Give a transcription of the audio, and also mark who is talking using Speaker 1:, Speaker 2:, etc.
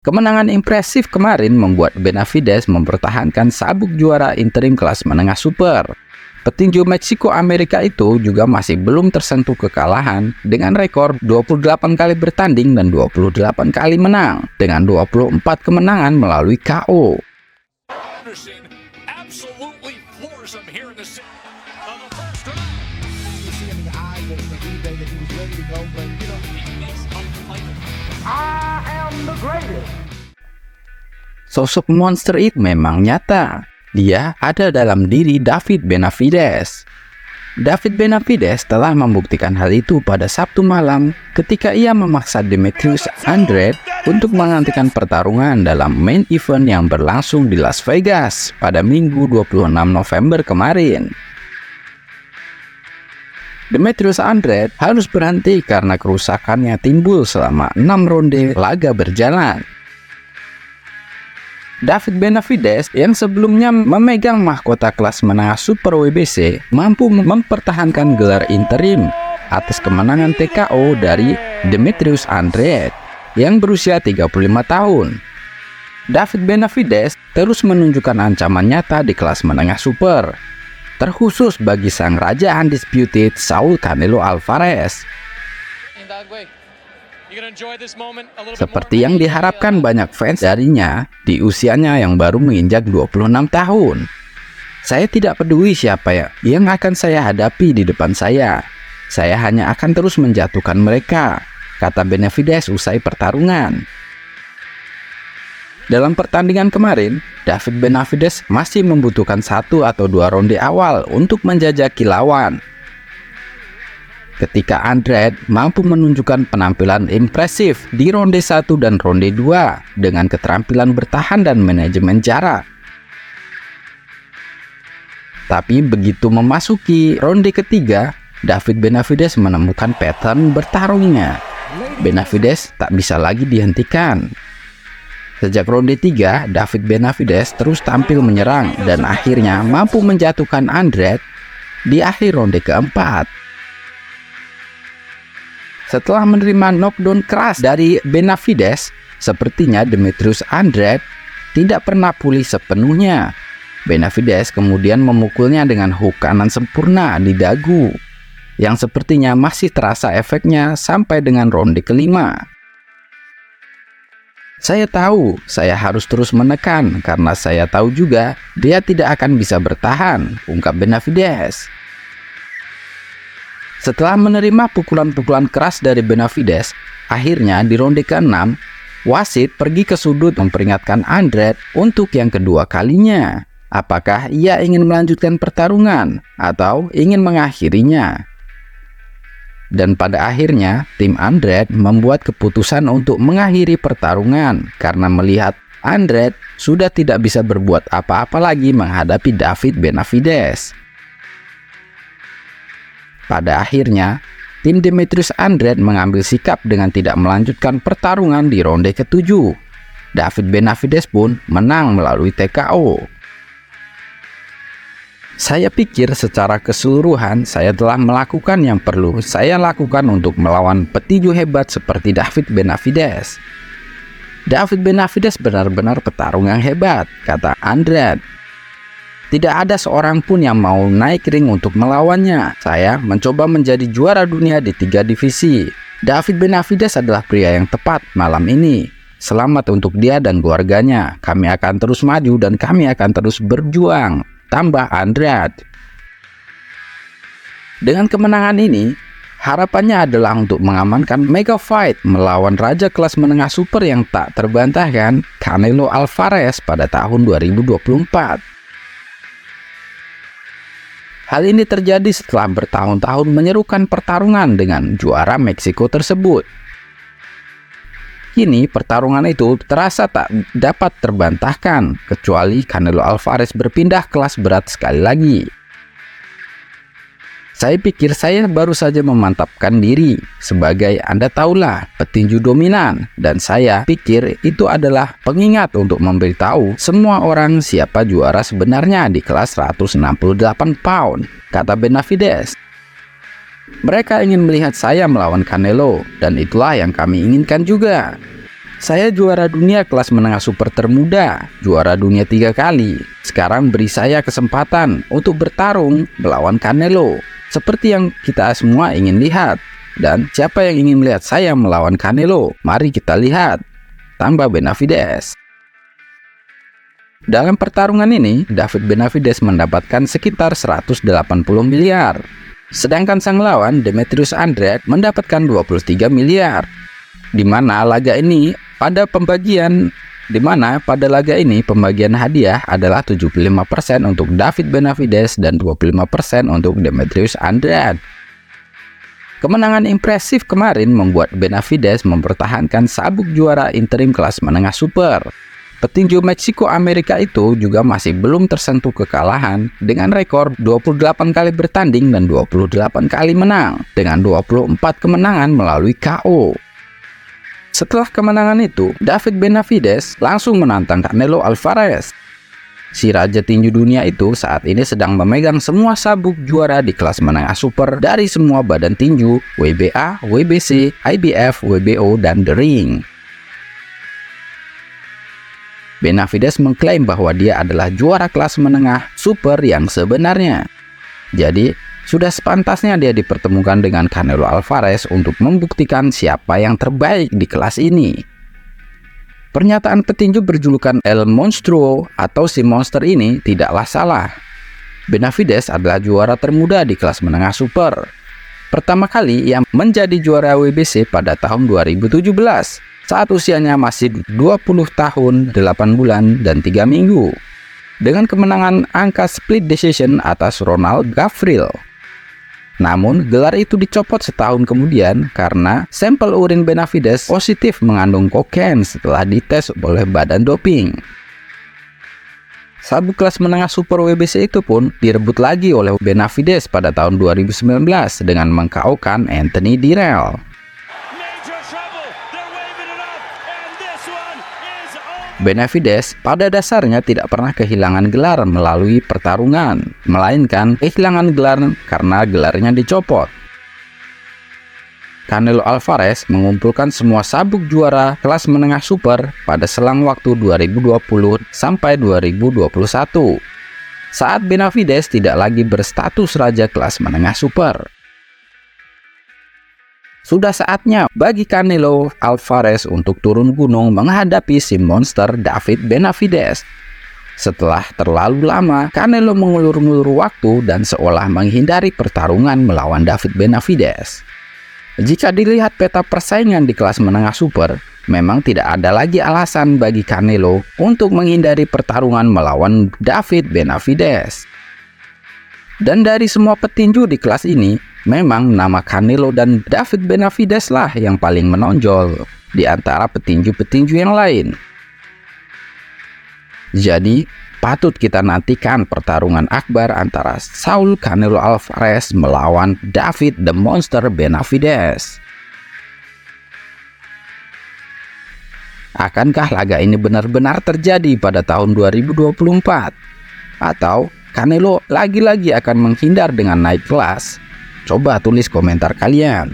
Speaker 1: Kemenangan impresif kemarin membuat Benavidez mempertahankan sabuk juara interim kelas menengah super. Petinju Meksiko Amerika itu juga masih belum tersentuh kekalahan dengan rekor 28 kali bertanding dan 28 kali menang dengan 24 kemenangan melalui KO. Sosok monster itu memang nyata. Dia ada dalam diri David Benavidez. David Benavidez telah membuktikan hal itu pada Sabtu malam ketika ia memaksa Demetrius Andrade untuk menghentikan pertarungan dalam main event yang berlangsung di Las Vegas pada Minggu 26 November kemarin. Demetrius Andrade harus berhenti karena kerusakannya timbul selama 6 ronde laga berjalan. David Benavidez yang sebelumnya memegang mahkota kelas menengah Super WBC mampu mempertahankan gelar interim atas kemenangan TKO dari Demetrius Andrade yang berusia 35 tahun. David Benavidez terus menunjukkan ancaman nyata di kelas menengah super, terkhusus bagi sang raja undisputed Saul Canelo Alvarez. Seperti yang diharapkan banyak fans darinya di usianya yang baru menginjak 26 tahun. Saya tidak peduli siapa yang akan saya hadapi di depan saya. Saya hanya akan terus menjatuhkan mereka, kata Benavidez usai pertarungan. Dalam pertandingan kemarin, David Benavidez masih membutuhkan 1 atau 2 ronde awal untuk menjajaki lawan. Ketika Andrade mampu menunjukkan penampilan impresif di ronde 1 dan ronde 2 dengan keterampilan bertahan dan manajemen jarak. Tapi begitu memasuki ronde ketiga, David Benavidez menemukan pattern bertarungnya. Benavidez tak bisa lagi dihentikan. Sejak ronde 3, David Benavidez terus tampil menyerang dan akhirnya mampu menjatuhkan Andrade di akhir ronde keempat. Setelah menerima knockdown keras dari Benavidez, sepertinya Demetrius Andrade tidak pernah pulih sepenuhnya. Benavidez kemudian memukulnya dengan hook kanan sempurna di dagu, yang sepertinya masih terasa efeknya sampai dengan ronde kelima. Saya tahu saya harus terus menekan karena saya tahu juga dia tidak akan bisa bertahan, ungkap Benavidez. Setelah menerima pukulan-pukulan keras dari Benavidez, akhirnya di ronde ke-6, wasit pergi ke sudut memperingatkan Andrade untuk yang kedua kalinya. Apakah ia ingin melanjutkan pertarungan atau ingin mengakhirinya? Dan pada akhirnya, tim Andrade membuat keputusan untuk mengakhiri pertarungan karena melihat Andrade sudah tidak bisa berbuat apa-apa lagi menghadapi David Benavidez. Pada akhirnya, tim Demetrius Andrade mengambil sikap dengan tidak melanjutkan pertarungan di ronde ke-7. David Benavidez pun menang melalui TKO. Saya pikir secara keseluruhan saya telah melakukan yang perlu saya lakukan untuk melawan petinju hebat seperti David Benavidez. David Benavidez benar-benar petarung yang hebat, kata Andrade. Tidak ada seorang pun yang mau naik ring untuk melawannya. Saya mencoba menjadi juara dunia di 3 divisi. David Benavidez adalah pria yang tepat malam ini. Selamat untuk dia dan keluarganya. Kami akan terus maju dan kami akan terus berjuang, tambah Andrade. Dengan kemenangan ini, harapannya adalah untuk mengamankan mega fight melawan raja kelas menengah super yang tak terbantahkan, Canelo Alvarez pada tahun 2024. Hal ini terjadi setelah bertahun-tahun menyerukan pertarungan dengan juara Meksiko tersebut. Kini pertarungan itu terasa tak dapat terbantahkan, kecuali Canelo Alvarez berpindah kelas berat sekali lagi. Saya pikir saya baru saja memantapkan diri sebagai, Anda tahulah, petinju dominan, dan saya pikir itu adalah pengingat untuk memberitahu semua orang siapa juara sebenarnya di kelas 168 pound, kata Benavidez. Mereka ingin melihat saya melawan Canelo, dan itulah yang kami inginkan juga. Saya juara dunia kelas menengah super termuda, juara dunia 3 kali. Sekarang beri saya kesempatan untuk bertarung melawan Canelo, seperti yang kita semua ingin lihat. Dan siapa yang ingin melihat saya melawan Canelo? Mari kita lihat, tambah Benavides. Dalam pertarungan ini, David Benavides mendapatkan sekitar 180 miliar. Sedangkan sang lawan, Demetrius Andrade, mendapatkan 23 miliar. Di mana pada laga ini pembagian hadiah adalah 75% untuk David Benavides dan 25% untuk Demetrius Andrade. Kemenangan impresif kemarin membuat Benavides mempertahankan sabuk juara interim kelas menengah super. Petinju Meksiko Amerika itu juga masih belum tersentuh kekalahan dengan rekor 28 kali bertanding dan 28 kali menang dengan 24 kemenangan melalui KO. Setelah kemenangan itu, David Benavides langsung menantang Canelo Alvarez. Si raja tinju dunia itu saat ini sedang memegang semua sabuk juara di kelas menengah super dari semua badan tinju, WBA, WBC, IBF, WBO, dan The Ring. Benavides mengklaim bahwa dia adalah juara kelas menengah super yang sebenarnya. Jadi, sudah sepantasnya dia dipertemukan dengan Canelo Alvarez untuk membuktikan siapa yang terbaik di kelas ini. Pernyataan petinju berjulukan El Monstruo atau si monster ini tidaklah salah. Benavides adalah juara termuda di kelas menengah super. Pertama kali ia menjadi juara WBC pada tahun 2017 saat usianya masih 20 tahun, 8 bulan, dan 3 minggu. Dengan kemenangan angka split decision atas Ronald Gavril. Namun, gelar itu dicopot setahun kemudian karena sampel urin Benavides positif mengandung kokain setelah dites oleh badan doping. Sabuk kelas menengah super WBC itu pun direbut lagi oleh Benavides pada tahun 2019 dengan meng-KO-kan Anthony Dirrell. Benavides pada dasarnya tidak pernah kehilangan gelar melalui pertarungan, melainkan kehilangan gelar karena gelarnya dicopot. Canelo Alvarez mengumpulkan semua sabuk juara kelas menengah super pada selang waktu 2020 sampai 2021. Saat Benavides tidak lagi berstatus raja kelas menengah super. Sudah saatnya bagi Canelo Alvarez untuk turun gunung menghadapi si monster David Benavides. Setelah terlalu lama, Canelo mengulur-ngulur waktu dan seolah menghindari pertarungan melawan David Benavides. Jika dilihat peta persaingan di kelas menengah super, memang tidak ada lagi alasan bagi Canelo untuk menghindari pertarungan melawan David Benavides. Dan dari semua petinju di kelas ini, memang nama Canelo dan David Benavides lah yang paling menonjol di antara petinju-petinju yang lain. Jadi, patut kita nantikan pertarungan akbar antara Saul Canelo Alvarez melawan David the Monster Benavides. Akankah laga ini benar-benar terjadi pada tahun 2024? Atau Canelo lagi-lagi akan menghindar dengan naik kelas? Coba tulis komentar kalian.